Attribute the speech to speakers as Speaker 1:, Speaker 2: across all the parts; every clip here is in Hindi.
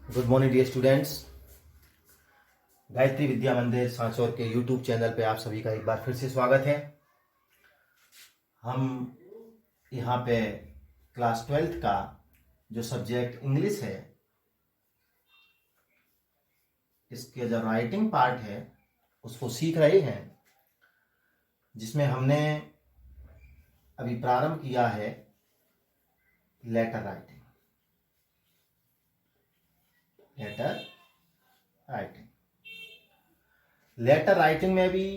Speaker 1: Good morning dear students. Gayatri Vidya Mandir Sanchore के यूट्यूब चैनल पे आप सभी का एक बार फिर से स्वागत है। हम यहाँ पे क्लास 12th का जो सब्जेक्ट इंग्लिश है, इसके जो राइटिंग पार्ट है उसको सीख रहे हैं, जिसमें हमने अभी प्रारंभ किया है लेटर राइटिंग। लेटर राइटिंग में भी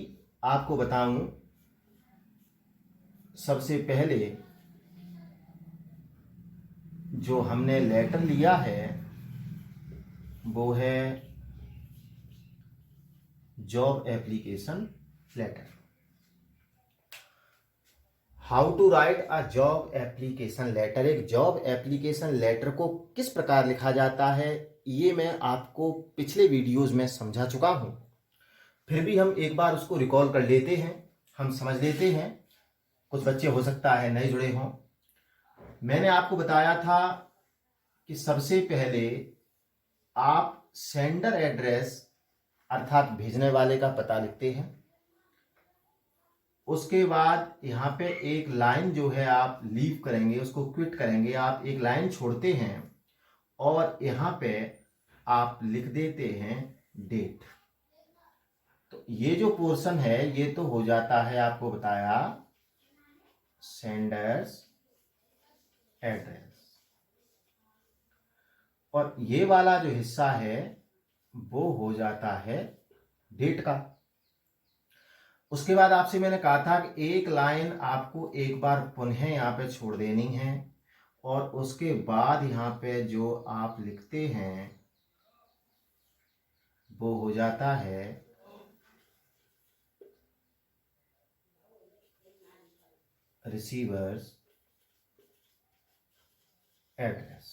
Speaker 1: आपको बताऊं, सबसे पहले जो हमने लेटर लिया है वो है job application letter. How to write a job application letter. एक जॉब एप्लीकेशन लेटर को किस प्रकार लिखा जाता है, ये मैं आपको पिछले वीडियोस में समझा चुका हूं। फिर भी हम एक बार उसको रिकॉल कर लेते हैं, हम समझ लेते हैं। कुछ बच्चे हो सकता है नए जुड़े हों। मैंने आपको बताया था कि सबसे पहले आप सेंडर एड्रेस अर्थात भेजने वाले का पता लिखते हैं। उसके बाद यहाँ पे एक लाइन जो है आप लीव करेंगे, उसको क्विट करेंगे, आप एक लाइन छोड़ते हैं और यहाँ पे आप लिख देते हैं डेट। तो ये जो पोर्शन है ये तो हो जाता है, आपको बताया, सेंडर्स एड्रेस। और ये वाला जो हिस्सा है वो हो जाता है डेट का। उसके बाद आपसे मैंने कहा था कि एक लाइन आपको एक बार पुनः यहाँ पे छोड़ देनी है और उसके बाद यहाँ पे जो आप लिखते हैं वो हो जाता है रिसीवर्स एड्रेस।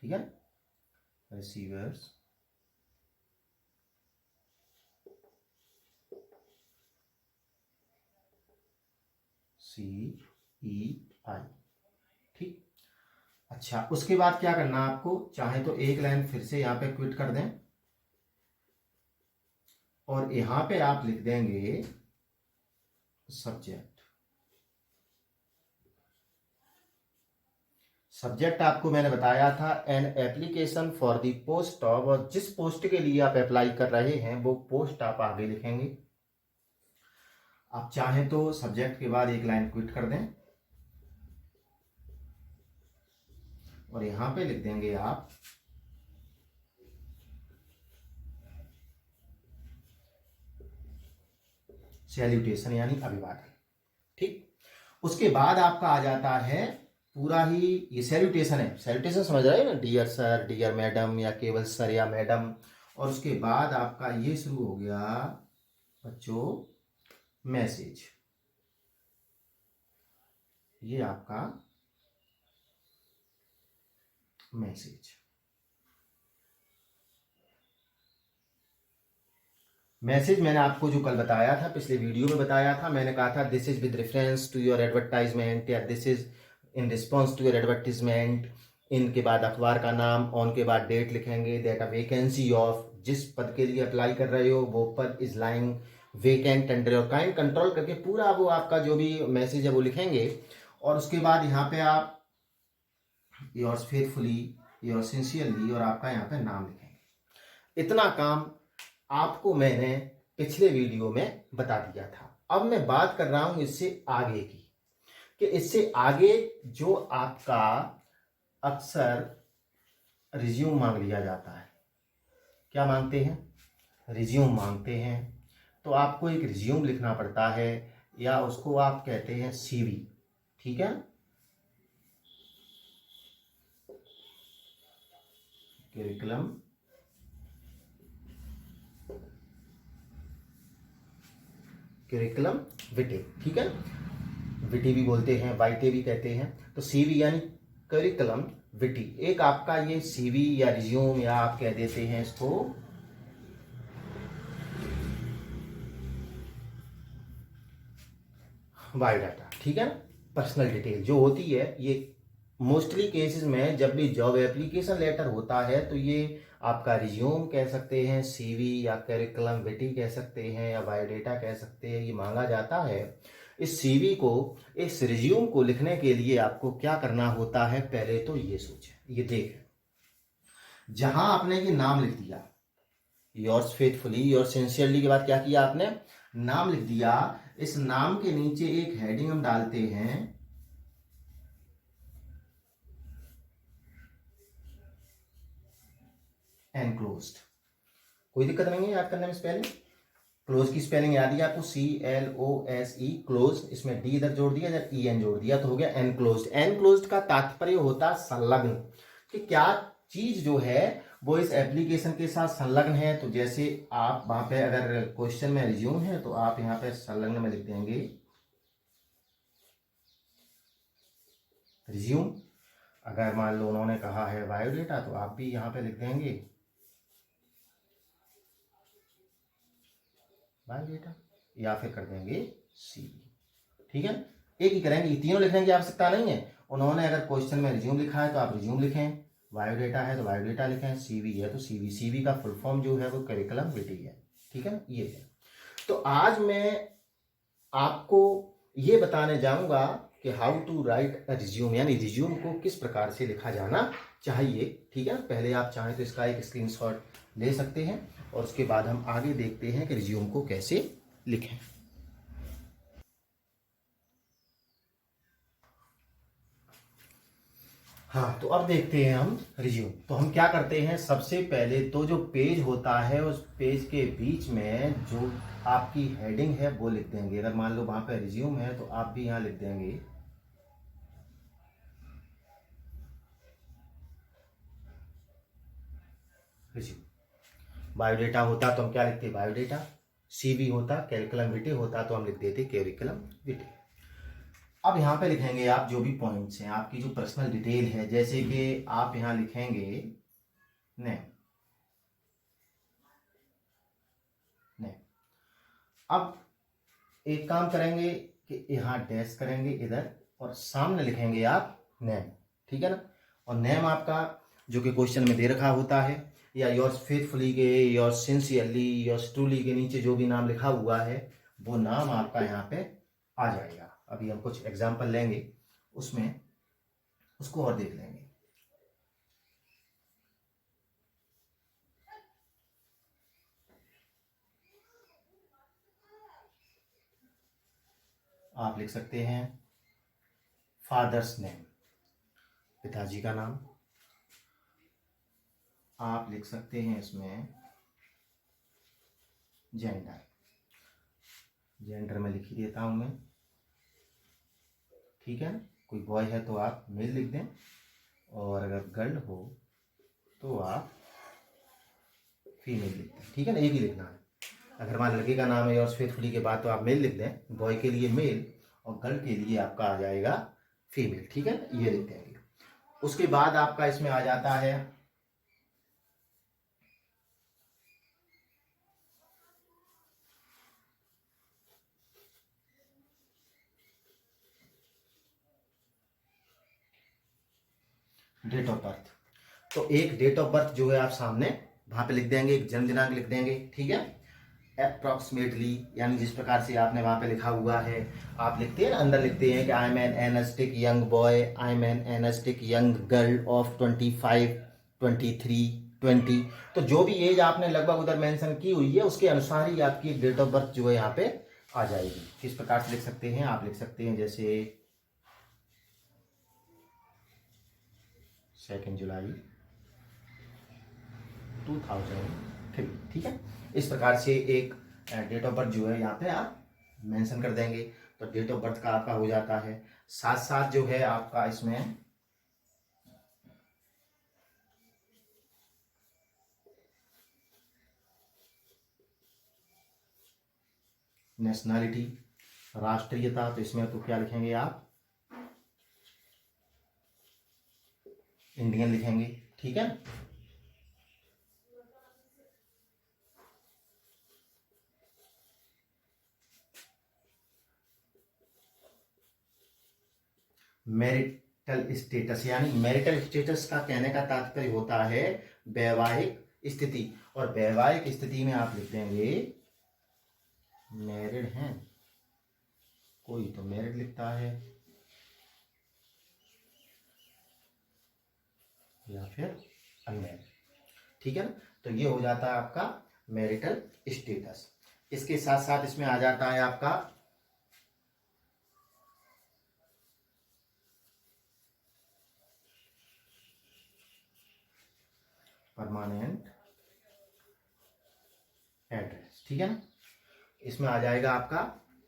Speaker 1: ठीक है, रिसीवर्स CEI। ठीक, अच्छा, उसके बाद क्या करना आपको, चाहे तो एक लाइन फिर से यहाँ पे क्विट कर दें और यहाँ पे आप लिख देंगे सब्जेक्ट। सब्जेक्ट आपको मैंने बताया था an application for the post of, और जिस पोस्ट के लिए आप अप्लाई कर रहे हैं वो पोस्ट आप आगे लिखेंगे। आप चाहें तो सब्जेक्ट के बाद एक लाइन क्विट कर दें और यहां पे लिख देंगे आप सैल्यूटेशन यानी अभिवादन। ठीक, उसके बाद आपका आ जाता है पूरा ही, ये सैल्यूटेशन है, सैल्यूटेशन समझ रहे हैं ना, डियर सर, डियर मैडम या केवल सर या मैडम। और उसके बाद आपका ये शुरू हो गया बच्चों मैसेज। ये आपका मैसेज। मैसेज मैंने आपको जो कल बताया था, पिछले वीडियो में बताया था, मैंने कहा था this is with reference to your advertisement या this is in response to your advertisement. इनके बाद अखबार का नाम, ऑन के बाद डेट लिखेंगे, दैट अ वैकेंसी ऑफ, जिस पद के लिए अप्लाई कर रहे हो वो पद is lying vacant under your kind, control करके पूरा वो आपका जो भी मैसेज है वो लिखेंगे। और उसके बाद यहाँ पे आप योर्स फेथफुली, योर सिंसियरली, और आपका यहाँ पे नाम लिखेंगे। इतना काम आपको मैंने पिछले वीडियो में बता दिया था। अब मैं बात कर रहा हूं इससे आगे की, कि इससे आगे जो आपका अक्सर रिज्यूम मांग लिया जाता है। क्या मांगते हैं? रिज्यूम मांगते हैं। तो आपको एक रिज्यूम लिखना पड़ता है, या उसको आप कहते हैं CV। ठीक है, करिकुलम करिकुलम विटे। ठीक है, विटी भी बोलते हैं, वाइटे भी कहते हैं। तो CV यानी करिकुलम विटी, एक आपका ये CV या रिज्यूम, या आप कह देते हैं इसको बायोडाटा। ठीक है ना, पर्सनल डिटेल जो होती है, ये मोस्टली केसेस में जब भी जॉब एप्लीकेशन लेटर होता है तो ये आपका रिज्यूम कह सकते हैं, सीवी या करिकुलम विटी कह सकते हैं या बायोडेटा कह सकते हैं, ये मांगा जाता है। इस सीवी को, इस रिज्यूम को लिखने के लिए आपको क्या करना होता है, पहले तो ये सोचें, ये देखें, जहां आपने ये नाम लिख दिया, योर्स फेथफुली, योर्स सिंसियरली के बाद क्या किया आपने, नाम लिख दिया। इस नाम के नीचे एक हेडिंग हम डालते हैं, एनक्लोज्ड। कोई दिक्कत नहीं है याद करने में स्पेलिंग। क्लोज की स्पेलिंग याद है आपको, CLOSE, क्लोज, इसमें डी इधर जोड़ दिया, इधर EN जोड़ दिया तो हो गया एनक्लोज्ड। एनक्लोज्ड का तात्पर्य होता संलग्न, कि क्या चीज जो है वो इस एप्लीकेशन के साथ संलग्न है। तो जैसे आप वहां पे अगर क्वेश्चन में रिज्यूम है तो आप यहाँ पे संलग्न में लिख देंगे रिज्यूम। अगर मान लो उन्होंने कहा है बायोडेटा तो आप भी यहाँ पे लिख देंगे बायोडेटा, या फिर कर देंगे सीवी। ठीक है, एक ही करेंगे, तीनों लिखने की आवश्यकता नहीं है। उन्होंने अगर क्वेश्चन में रिज्यूम लिखा है तो आप रिज्यूम लिखें, बायोडेटा है तो बायोडेटा लिखें, सीवी है तो सीवी। सीवी का फुल फॉर्म जो है वो करिकुलम विटी है। ठीक है, ये है। तो आज मैं आपको ये बताने जाऊंगा कि how to write a resume, यानी रिज्यूम को किस प्रकार से लिखा जाना चाहिए। ठीक है, पहले आप चाहें तो इसका एक स्क्रीनशॉट ले सकते हैं और उसके बाद हम आगे देखते हैं कि रिज्यूम को कैसे लिखें। हाँ, तो अब देखते हैं हम रिज्यूम। तो हम क्या करते हैं, सबसे पहले तो जो पेज होता है उस पेज के बीच में जो आपकी हेडिंग है वो लिख देंगे। अगर मान लो वहां पे रिज्यूम है तो आप भी यहाँ लिख देंगे रिज्यूम। बायोडेटा होता तो हम क्या लिखते, बायोडेटा। सीवी होता, करिकुलम विटे होता तो हम लिख देते करिकुलम विटे। अब यहाँ पे लिखेंगे आप जो भी पॉइंट्स हैं, आपकी जो पर्सनल डिटेल है, जैसे कि आप यहाँ लिखेंगे नेम। नेम, अब एक काम करेंगे कि यहाँ डैश करेंगे इधर और सामने लिखेंगे आप नेम। ठीक है ना, और नेम आपका जो कि क्वेश्चन में दे रखा होता है, या योर्स फेथफुली के, योर्स सिंसियरली, योर्स ट्रूली के नीचे जो भी नाम लिखा हुआ है वो नाम आपका यहाँ पे आ जाएगा। अभी हम कुछ एग्जाम्पल लेंगे उसमें, उसको और देख लेंगे। आप लिख सकते हैं फादर्स नेम, पिताजी का नाम। आप लिख सकते हैं इसमें जेंडर, जेंडर में लिख ही देता हूं मैं। ठीक है, कोई बॉय है तो आप मेल लिख दें, और अगर गर्ल हो तो आप फीमेल लिख दें। ठीक है ना, एक ही लिखना है। अगर मान लड़के का नाम है और फेथफुली के बाद तो आप मेल लिख दें, बॉय के लिए मेल और गर्ल के लिए आपका आ जाएगा फीमेल। ठीक है, ये लिख देंगे। उसके बाद आपका इसमें आ जाता है डेट ऑफ बर्थ। तो एक डेट ऑफ बर्थ जो है आप सामने वहां पे लिख देंगे, एक जन्म दिनांक लिख देंगे। ठीक है, अप्रोक्सीमेटली, यानी जिस प्रकार से आपने वहां पे लिखा हुआ है आप लिखते हैं ना, अंदर लिखते हैं कि I am an enthusiastic young boy, I am an enthusiastic young girl of 25, 23, 20। तो जो भी एज आपने लगभग उधर मेंशन की हुई है उसके अनुसार ही आपकी डेट ऑफ बर्थ जो है यहाँ पे आ जाएगी। किस प्रकार से लिख सकते हैं, आप लिख सकते हैं जैसे 2 जुलाई 2003। ठीक है, इस प्रकार से एक डेट ऑफ बर्थ जो है यहाँ पे आप मेंशन कर देंगे। तो डेट ऑफ बर्थ का आपका हो जाता है। साथ साथ जो है आपका इसमें नेशनैलिटी, राष्ट्रीयता, तो इसमें तो क्या लिखेंगे आप, इंडियन लिखेंगे। ठीक है, मेरिट स्टेटस, यानी मैरिटल स्टेटस का कहने का तात्पर्य होता है वैवाहिक स्थिति। और वैवाहिक स्थिति में आप लिख देंगे मैरिड हैं, कोई तो मैरिड लिखता है या फिर अनमैरिड, ठीक है ना। तो ये हो जाता है आपका मैरिटल स्टेटस। इसके साथ साथ इसमें आ जाता है आपका परमानेंट एड्रेस, ठीक है ना। इसमें आ जाएगा आपका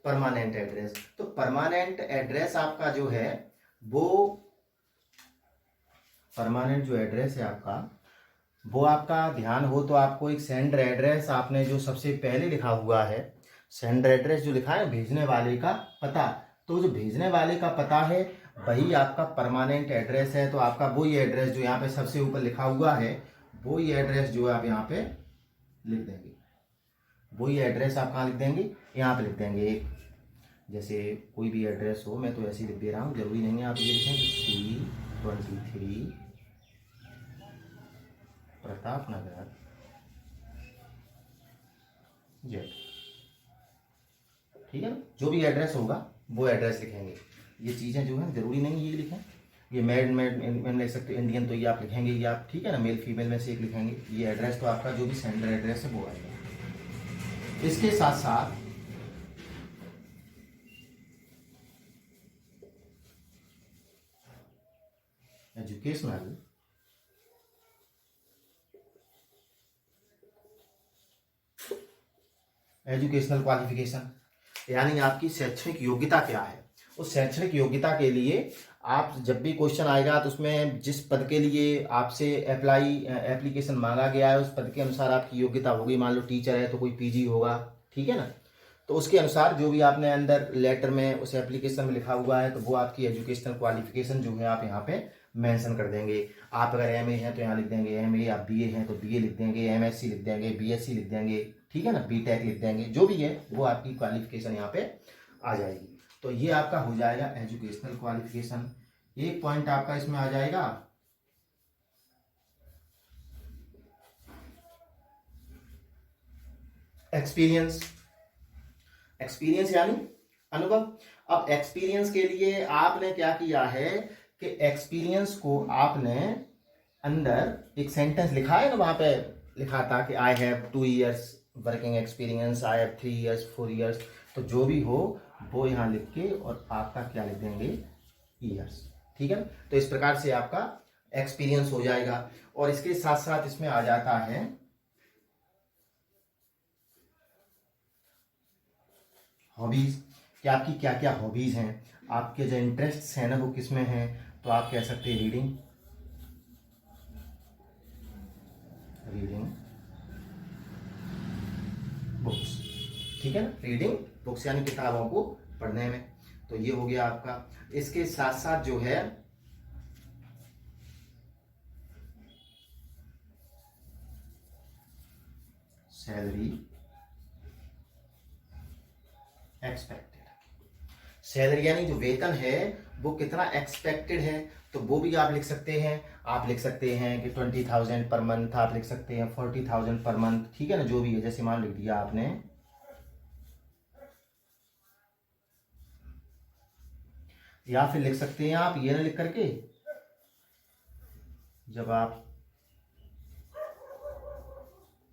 Speaker 1: परमानेंट एड्रेस। तो परमानेंट एड्रेस आपका जो है वो, परमानेंट जो एड्रेस है आपका वो आपका ध्यान हो तो आपको एक सेंडर एड्रेस आपने जो सबसे पहले लिखा हुआ है, सेंडर एड्रेस जो लिखा है भेजने वाले का पता, तो जो भेजने वाले का पता है वही आपका परमानेंट एड्रेस है। तो आपका वही एड्रेस जो यहाँ पे सबसे ऊपर लिखा हुआ है वही एड्रेस जो है आप यहाँ पे लिख देंगे, वही एड्रेस आप कहाँ लिख देंगे, यहाँ पे लिख देंगे। एक जैसे कोई भी एड्रेस हो, मैं तो ऐसे ही लिख दे रहा हूँ, जरूरी नहीं है आप ये लिखें C23 प्रताप नगर जेड, ठीक है ना। जो भी एड्रेस होगा वो एड्रेस लिखेंगे। ये चीज़ें जो है जरूरी नहीं ये लिखें, ये मैन लिख सकते इंडियन, तो ये आप लिखेंगे ये आप, ठीक है ना, मेल फीमेल में से एक लिखेंगे। ये एड्रेस तो आपका जो भी सेंडर एड्रेस है वो आएगा। इसके साथ साथ एजुकेशनल क्वालिफिकेशन, यानी आपकी शैक्षणिक योग्यता क्या है। उस शैक्षणिक योग्यता के लिए आप जब भी क्वेश्चन आएगा तो उसमें जिस पद के लिए आपसे एप्लीकेशन मांगा गया है उस पद के अनुसार आपकी योग्यता होगी। मान लो टीचर है तो कोई पीजी होगा, ठीक है ना। तो उसके अनुसार जो भी आपने अंदर लेटर में उस एप्लीकेशन में लिखा हुआ है तो वो आपकी एजुकेशनल क्वालिफिकेशन जो है आप यहाँ पे मेंशन कर देंगे। आप अगर एमए हैं तो यहाँ लिख देंगे एमए, आप बीए हैं तो बीए लिख देंगे, एमएससी लिख देंगे, बीएससी लिख देंगे, ठीक है ना, बीटेक लिख देंगे, जो भी है वो आपकी क्वालिफिकेशन यहाँ पे आ जाएगी। तो ये आपका हो जाएगा एजुकेशनल क्वालिफिकेशन। एक पॉइंट आपका इसमें आ जाएगा एक्सपीरियंस, एक्सपीरियंस यानी अनुभव। अब एक्सपीरियंस के लिए आपने क्या किया है कि एक्सपीरियंस को आपने अंदर एक सेंटेंस लिखा है ना, वहां पे लिखा था कि I have 2 years working experience, I have 3 years 4 years, तो जो भी हो वो यहाँ लिख के और आपका क्या लिख देंगे ईयर्स, ठीक है। तो इस प्रकार से आपका एक्सपीरियंस हो जाएगा। और इसके साथ साथ इसमें आ जाता है हॉबीज, कि आपकी क्या क्या हॉबीज हैं, आपके जो इंटरेस्ट्स हैं ना वो किस में हैं। तो आप कह सकते हैं रीडिंग बुक्स, ठीक है ना, रीडिंग बुक्स यानी किताबों को पढ़ने में। तो ये हो गया आपका। इसके साथ साथ जो है सैलरी एक्सपेक्टेड, सैलरी यानी जो वेतन है वो कितना एक्सपेक्टेड है, तो वो भी आप लिख सकते हैं। आप लिख सकते हैं कि 20,000 पर मंथ, आप लिख सकते हैं 40,000 पर मंथ, ठीक है ना, जो भी है। जैसे मान लिख दिया आपने, या फिर लिख सकते हैं आप ये ना लिख करके, जब आप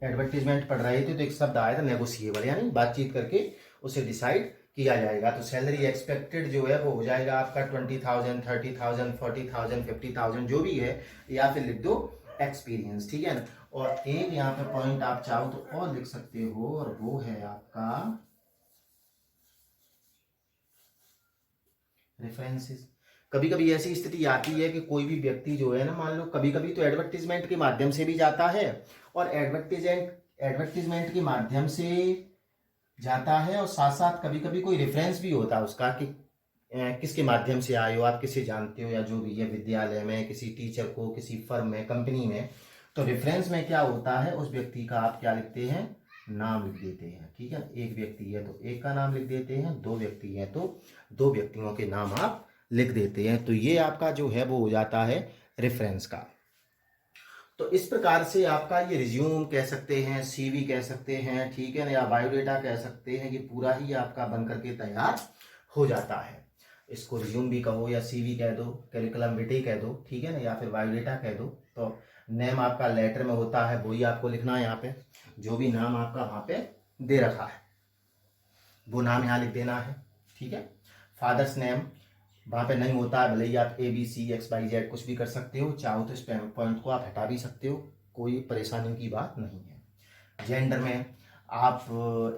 Speaker 1: एडवर्टीजमेंट पढ़ रहे थे तो एक शब्द आया था नेगोशिएबल, यानी बातचीत करके उसे डिसाइड किया जाएगा। तो सैलरी एक्सपेक्टेड जो है वो हो जाएगा आपका 20,000, 30,000, 40,000, 50,000 जो भी है, या फिर लिख दो एक्सपीरियंस, ठीक है ना। और एक यहाँ पे पॉइंट आप चाहो तो और लिख सकते हो, और वो है आपका रेफरेंसेस। कभी कभी ऐसी स्थिति आती है कि कोई भी व्यक्ति जो है ना, मान लो कभी कभी तो एडवर्टीजमेंट के माध्यम से भी जाता है, और एडवर्टीजमेंट के माध्यम से जाता है, और साथ साथ कभी कभी कोई रेफरेंस भी होता है उसका कि किसके माध्यम से आए हो, आप किसे जानते हो, या जो भी है, विद्यालय में, किसी टीचर को, किसी फर्म में, कंपनी में। तो रेफरेंस में क्या होता है, उस व्यक्ति का आप क्या लिखते हैं, नाम लिख देते हैं, ठीक है। एक व्यक्ति है तो एक का नाम लिख देते हैं, 2 व्यक्ति है तो 2 व्यक्तियों के नाम आप लिख देते हैं। तो ये आपका जो है वो हो जाता है रेफरेंस का। तो इस प्रकार से आपका ये रिज्यूम कह सकते हैं, सीवी कह सकते हैं, ठीक है ना, या बायोडेटा कह सकते हैं, ये पूरा ही आपका बन करके तैयार हो जाता है। इसको रिज्यूम भी कहो या सीवी कह दो, करिकुलम विटे कह दो, ठीक है ना, या फिर बायोडेटा कह दो। तो नेम आपका लेटर में होता है, वही आपको लिखना है यहाँ पे। जो भी नाम आपका वहाँ पे दे रखा है वो नाम यहाँ लिख देना है, ठीक है। फादर्स नेम वहाँ पे नहीं होता है, भले ही आप ABCXYZ कुछ भी कर सकते हो, चाहो तो इस पॉइंट को आप हटा भी सकते हो, कोई परेशानी की बात नहीं है। जेंडर में आप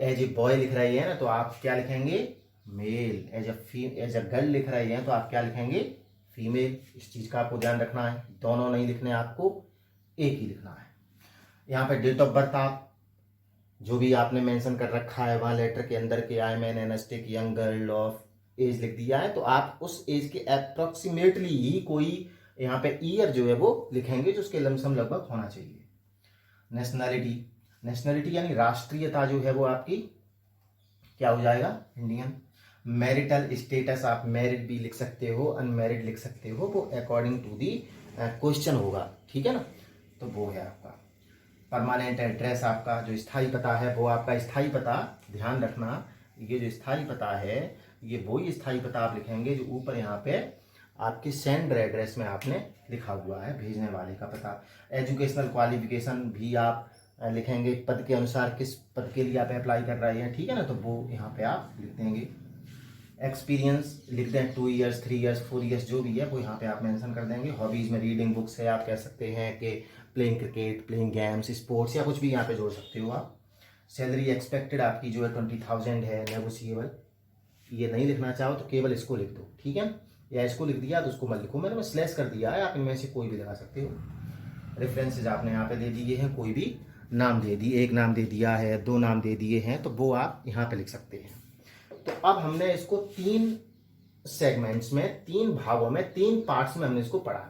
Speaker 1: एज ए बॉय लिख रहे हैं ना, तो आप क्या लिखेंगे, मेल। एज अ गर्ल लिख रहे हैं तो आप क्या लिखेंगे, फीमेल। इस चीज़ का आपको ध्यान रखना है, दोनों नहीं लिखने, आपको एक ही लिखना है। यहाँ पे डेट ऑफ बर्थ आप जो भी आपने मेंशन कर रखा है वहाँ लेटर के अंदर के I am an enthusiastic young girl of age लिख दिया है, तो आप उस एज के अप्रोक्सीमेटली ही कोई यहाँ पे ईयर जो है वो लिखेंगे, जो उसके लमसम लगभग होना चाहिए। नेशनैलिटी यानी राष्ट्रीयता जो है वो आपकी क्या हो जाएगा, इंडियन। मैरिटल स्टेटस आप मैरिड भी लिख सकते हो, अनमैरिड लिख सकते हो, वो अकॉर्डिंग टू दी क्वेश्चन होगा, ठीक है ना। तो वो है आपका परमानेंट एड्रेस, आपका जो स्थायी पता है वो आपका स्थायी पता, ध्यान रखना ये जो स्थायी पता है ये वही स्थायी पता आप लिखेंगे जो ऊपर यहाँ पे आपके सेंडर एड्रेस में आपने लिखा हुआ है, भेजने वाले का पता। एजुकेशनल क्वालिफिकेशन भी आप लिखेंगे, पद के अनुसार किस पद के लिए आप अप्लाई कर रहे हैं, ठीक है ना, तो वो यहाँ पे आप लिख देंगे। एक्सपीरियंस लिख दें, 2 ईयर्स 3 ईयर्स 4 ईयर्स जो भी है वो यहाँ पे आप मेंशन कर देंगे। हॉबीज़ में रीडिंग बुक्स है, आप कह सकते हैं कि playing cricket, playing games, sports या कुछ भी यहाँ पे जोड़ सकते हो आप। सैलरी एक्सपेक्टेड आपकी जो है 20,000 है, नेगोशिएबल। ये नहीं लिखना चाहो तो केवल इसको लिख दो, ठीक है, या इसको लिख दिया तो उसको मत लिखो, मैंने स्लैश कर दिया है, आप इनमें से कोई भी लगा सकते हो। रेफरेंसेज आपने यहाँ पे दे दिए हैं, कोई भी नाम दे दिए, एक नाम दे दिया है, 2 नाम दे दिए हैं, तो वो आप यहाँ पे लिख सकते हैं। तो अब हमने इसको 3 सेगमेंट्स में, 3 भागों में, 3 पार्ट्स में हमने इसको पढ़ा।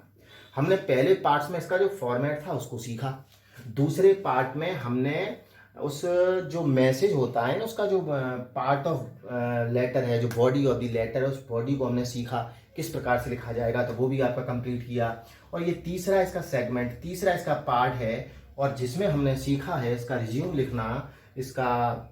Speaker 1: हमने पहले पार्ट्स में इसका जो फॉर्मेट था उसको सीखा। दूसरे पार्ट में हमने उस जो मैसेज होता है ना, उसका जो पार्ट ऑफ लेटर है, जो बॉडी ऑफ द लेटर है, उस बॉडी को हमने सीखा किस प्रकार से लिखा जाएगा, तो वो भी आपका कंप्लीट किया। और ये तीसरा इसका सेगमेंट, तीसरा इसका पार्ट है, और जिसमें हमने सीखा है इसका रिज्यूम लिखना, इसका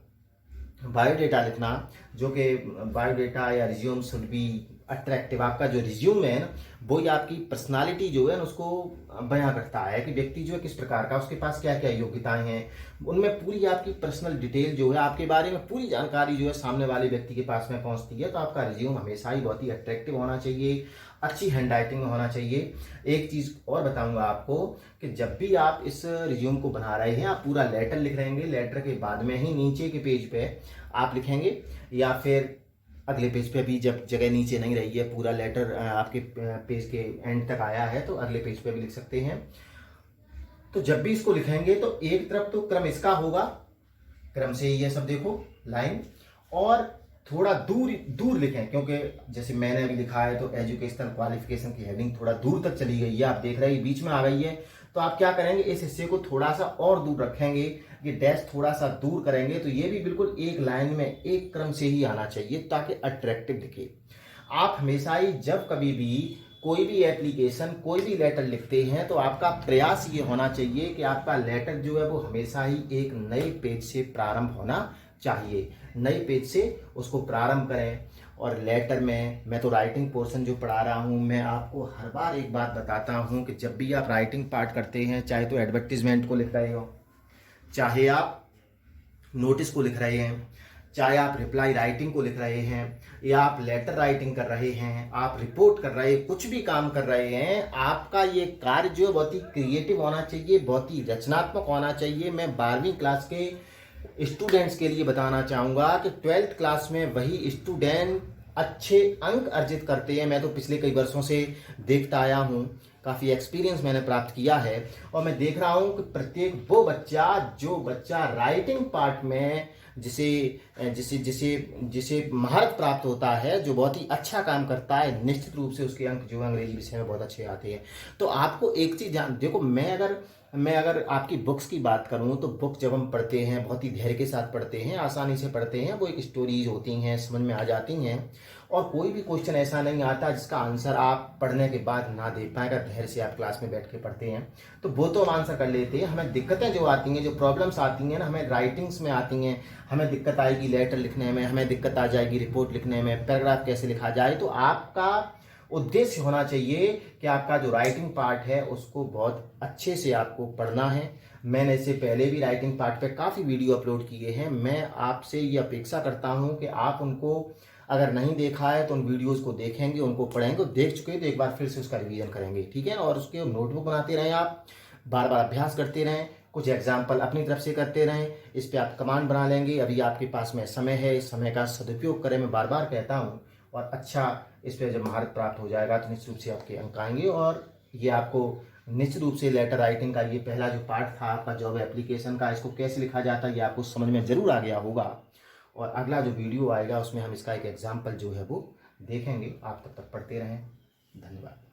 Speaker 1: बायोडेटा लिखना, जो कि बायोडेटा या रिज्यूम शुड बी अट्रैक्टिव। आपका जो रिज्यूम है ना वो ही आपकी पर्सनालिटी जो है ना उसको बयां करता है कि व्यक्ति जो है किस प्रकार का, उसके पास क्या क्या योग्यताएं हैं, उनमें पूरी आपकी पर्सनल डिटेल जो है, आपके बारे में पूरी जानकारी जो है सामने वाले व्यक्ति के पास में पहुंचती है। तो आपका रिज्यूम हमेशा ही बहुत ही अट्रैक्टिव होना चाहिए, अच्छी हैंड राइटिंग में होना चाहिए। एक चीज़ और बताऊंगा आपको कि जब भी आप इस रिज्यूम को बना रहे हैं, आप पूरा लेटर लिख रहेंगे, लेटर के बाद में ही नीचे के पेज पे आप लिखेंगे, या फिर अगले पेज पे भी जब जगह नीचे नहीं रही है, पूरा लेटर आपके पेज के एंड तक आया है तो अगले पेज पे भी लिख सकते हैं। तो जब भी इसको लिखेंगे तो एक तरफ तो क्रम इसका होगा, क्रम से ही ये सब देखो लाइन, और थोड़ा दूर दूर लिखें, क्योंकि जैसे मैंने अभी लिखा है तो एजुकेशनल क्वालिफिकेशन की हेडिंग थोड़ा दूर तक चली गई है, आप देख रहे हैं बीच में आ गई है। तो आप क्या करेंगे, इस हिस्से को थोड़ा सा और दूर रखेंगे, ये डैश थोड़ा सा दूर करेंगे, तो ये भी बिल्कुल एक लाइन में एक क्रम से ही आना चाहिए ताकि अट्रैक्टिव दिखे। आप हमेशा ही जब कभी भी कोई भी एप्लीकेशन, कोई भी लेटर लिखते हैं तो आपका प्रयास ये होना चाहिए कि आपका लेटर जो है वो हमेशा ही एक नए पेज से प्रारंभ होना चाहिए, नए पेज से उसको प्रारंभ करें। और लेटर में मैं तो राइटिंग पोर्शन जो पढ़ा रहा हूँ, मैं आपको हर बार एक बात बताता हूँ कि जब भी आप राइटिंग पार्ट करते हैं, चाहे तो एडवर्टीजमेंट को लिख रहे हो, चाहे आप नोटिस को लिख रहे हैं, चाहे आप रिप्लाई राइटिंग को लिख रहे हैं, या आप लेटर राइटिंग कर रहे हैं, आप रिपोर्ट कर रहे हैं, कुछ भी काम कर रहे हैं, आपका ये कार्य जो है बहुत ही क्रिएटिव होना चाहिए, बहुत ही रचनात्मक होना चाहिए। मैं 12वीं क्लास के स्टूडेंट्स के लिए बताना चाहूँगा कि 12th क्लास में वही स्टूडेंट अच्छे अंक अर्जित करते हैं। मैं तो पिछले कई वर्षों से देखता आया हूँ, काफ़ी एक्सपीरियंस मैंने प्राप्त किया है, और मैं देख रहा हूँ कि प्रत्येक वो बच्चा जो बच्चा राइटिंग पार्ट में जिसे महारत प्राप्त होता है, जो बहुत ही अच्छा काम करता है, निश्चित रूप से उसके अंक जो अंग्रेजी विषय में बहुत अच्छे आते हैं। तो आपको एक चीज़ देखो, मैं अगर मैं अगर आपकी बुक्स की बात करूं तो बुक जब हम पढ़ते हैं बहुत ही धैर्य के साथ पढ़ते हैं, आसानी से पढ़ते हैं, वो एक स्टोरीज होती हैं, समझ में आ जाती हैं, और कोई भी क्वेश्चन ऐसा नहीं आता जिसका आंसर आप पढ़ने के बाद ना दे पाए। अगर धैर्य से आप क्लास में बैठ के पढ़ते हैं तो वो तो हम आंसर कर लेते हैं। हमें दिक्कतें जो आती हैं, जो प्रॉब्लम्स आती हैं ना, हमें राइटिंग्स में आती हैं। हमें दिक्कत आएगी लेटर लिखने में, हमें दिक्कत आ जाएगी रिपोर्ट लिखने में, पैराग्राफ कैसे लिखा जाए। तो आपका उद्देश्य होना चाहिए कि आपका जो राइटिंग पार्ट है उसको बहुत अच्छे से आपको पढ़ना है। मैंने इससे पहले भी राइटिंग पार्ट पे काफ़ी वीडियो अपलोड किए हैं। मैं आपसे ये अपेक्षा करता हूं कि आप उनको अगर नहीं देखा है तो उन वीडियोस को देखेंगे, उनको पढ़ेंगे, देख चुके हैं तो एक बार फिर से उसका रिवीजन करेंगे, ठीक है। और उसके नोटबुक बनाते रहें, आप बार बार अभ्यास करते रहें, कुछ एग्जाम्पल अपनी तरफ से करते रहें, इस पर आप कमांड बना लेंगे। अभी आपके पास में समय है, इस समय का सदुपयोग करें, मैं बार बार कहता हूँ। और अच्छा, इस पर जब महारत प्राप्त हो जाएगा तो निश्चित रूप से आपके अंक आएंगे। और ये आपको निश्चित रूप से लेटर राइटिंग का ये पहला जो पार्ट था आपका जॉब एप्लीकेशन का, इसको कैसे लिखा जाता है ये आपको समझ में जरूर आ गया होगा। और अगला जो वीडियो आएगा उसमें हम इसका एक एग्जाम्पल जो है वो देखेंगे। आप तब तक पढ़ते रहें। धन्यवाद।